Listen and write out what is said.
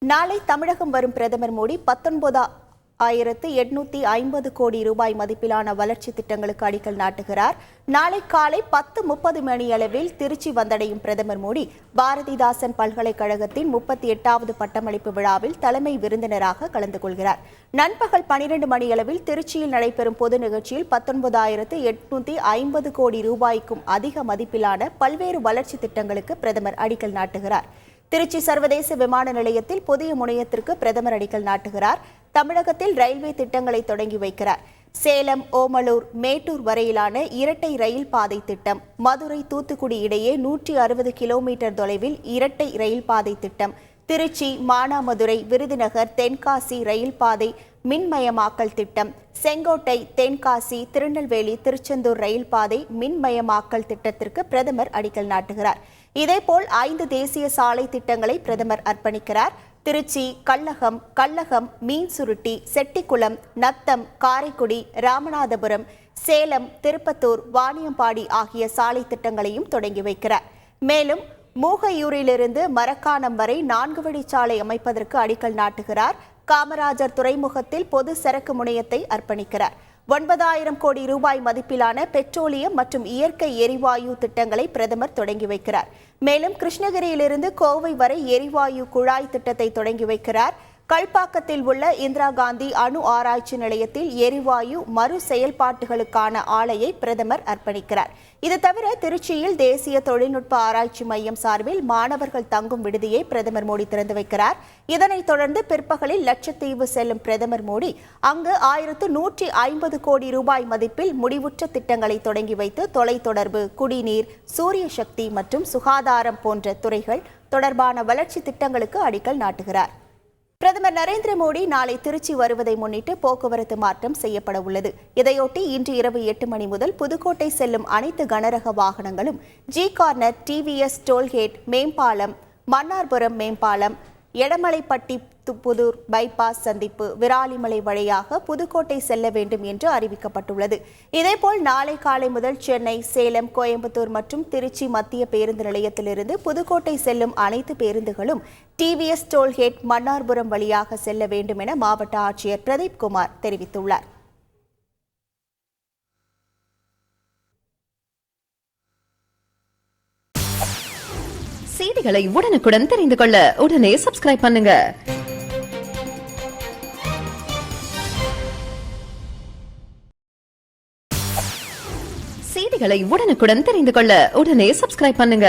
நாளை தமிழகம் வரும் பிரதமர் மோடி 19,850 கோடி ரூபாய் மதிப்பிலான வளர்ச்சி திட்டங்களுக்கு அடிக்கல் நாட்டுகிறார். நாளை காலை 10:30 மணியளவில் திருச்சி வந்தடையும் பிரதமர் மோடி பாரதிதாசன் பல்கலைக்கழகத்தின் 38வது பட்டமளிப்பு விழாவில் தலைமை விருந்தினராக கலந்து கொள்கிறார். நண்பகல் 12 மணியளவில் திருச்சியில் நடைபெறும் பொது நிகழ்ச்சியில் 19,850 கோடி ரூபாய்க்கும் அதிக மதிப்பிலான பல்வேறு வளர்ச்சி திட்டங்களுக்கு பிரதமர் அடிக்கல் நாட்டுகிறார். திருச்சி சர்வதேச விமான நிலையத்தில் புதிய முனையத்திற்கு பிரதமர் அடிக்கல் நாட்டுகிறார். தமிழகத்தில் ரயில்வே திட்டங்களை தொடங்கி வைக்கிறார். சேலம், ஓமலூர், மேட்டூர் வரையிலான இரட்டை ரயில் பாதை திட்டம், மதுரை, தூத்துக்குடி இடையே 160 கிலோமீட்டர் தொலைவில் இரட்டை ரயில் பாதை திட்டம், திருச்சி, மானாமதுரை, விருதுநகர், தென்காசி ரயில் பாதை மின்மயமாக்கல் திட்டம், செங்கோட்டை, தென்காசி, திருநெல்வேலி, திருச்செந்தூர் ரயில் பாதை மின்மயமாக்கல் திட்டத்திற்கு பிரதமர் அடிக்கல் நாட்டுகிறார். இதேபோல் 5 தேசிய சாலை திட்டங்களை பிரதமர் அர்ப்பணிக்கிறார். திருச்சி, கள்ளகம், மீன்சுருட்டி, செட்டிக்குளம், நத்தம், காரைக்குடி, ராமநாதபுரம், சேலம், திருப்பத்தூர், வாணியம்பாடி ஆகிய சாலை திட்டங்களையும் தொடங்கி வைக்கிறார். மேலும் மூகையூரிலிருந்து மரக்காணம் வரை 4 வழிச்சாலை அமைப்பதற்கு அடிக்கல் நாட்டுகிறார். காமராஜர் துறைமுகத்தில் பொது சரக்கு முனையத்தை அர்ப்பணிக்கிறார். 9,000 கோடி ரூபாய் மதிப்பிலான பெட்ரோலியம் மற்றும் இயற்கை எரிவாயு திட்டங்களை பிரதமர் தொடங்கி வைக்கிறார். மேலும் கிருஷ்ணகிரியிலிருந்து கோவை வரை எரிவாயு குழாய் திட்டத்தை தொடங்கி வைக்கிறார். கல்பாக்கத்தில் உள்ள இந்திரா காந்தி அணு ஆராய்ச்சி நிலையத்தில் எரிவாயு மறு செயல்பாட்டுகளுக்கான ஆலையை பிரதமர் அர்ப்பணிக்கிறார். இது தவிர திருச்சியில் தேசிய தொழில்நுட்ப ஆராய்ச்சி மையம் சார்பில் மாணவர்கள் தங்கும் விடுதியை பிரதமர் மோடி திறந்து வைக்கிறார். இதனைத் தொடர்ந்து பிற்பகலில் லட்சத்தீவு செல்லும் பிரதமர் மோடி அங்கு 1,150 கோடி ரூபாய் மதிப்பில் முடிவுற்ற திட்டங்களை தொடங்கி வைத்து தொலைத்தொடர்பு, குடிநீர், சூரிய சக்தி மற்றும் சுகாதாரம் போன்ற துறைகள் தொடர்பான வளர்ச்சி திட்டங்களுக்கு அடிக்கல் நாட்டுகிறார். பிரதமர் நரேந்திர மோடி நாளை திருச்சி வருவதை முன்னிட்டு போக்குவரத்து மாற்றம் செய்யப்பட உள்ளது. இதையொட்டி இன்று இரவு 8 மணி முதல் புதுக்கோட்டை செல்லும் அனைத்து கனரக வாகனங்களும் ஜி-கார்னர், டிவிஎஸ் டோல்கேட், மேம்பாலம், மன்னார்புரம் மேம்பாலம், எடமலைப்பட்டி புதூர் பைபாஸ் சந்திப்பு, விராலிமலை வழியாக புதுக்கோட்டை செல்ல வேண்டும் என்று அறிவிக்கப்பட்டுள்ளது. இதேபோல் நாளை காலை முதல் சென்னை, சேலம், கோயம்புத்தூர் மற்றும் திருச்சி மத்திய பேருந்து நிலையத்திலிருந்து புதுக்கோட்டை செல்லும் அனைத்து பேருந்துகளும் டிவிஎஸ் டோல்கேட், மன்னார்புரம் வழியாக செல்ல வேண்டும் என மாவட்ட ஆட்சியர் பிரதீப் குமார் தெரிவித்துள்ளார். செய்திகளை உடனுக்குடன் தெரிந்து கொள்ள உடனே சப்ஸ்கிரைப் பண்ணுங்க. செய்திகளை உடனுக்குடன் தெரிந்து கொள்ள உடனே சப்ஸ்கிரைப் பண்ணுங்க.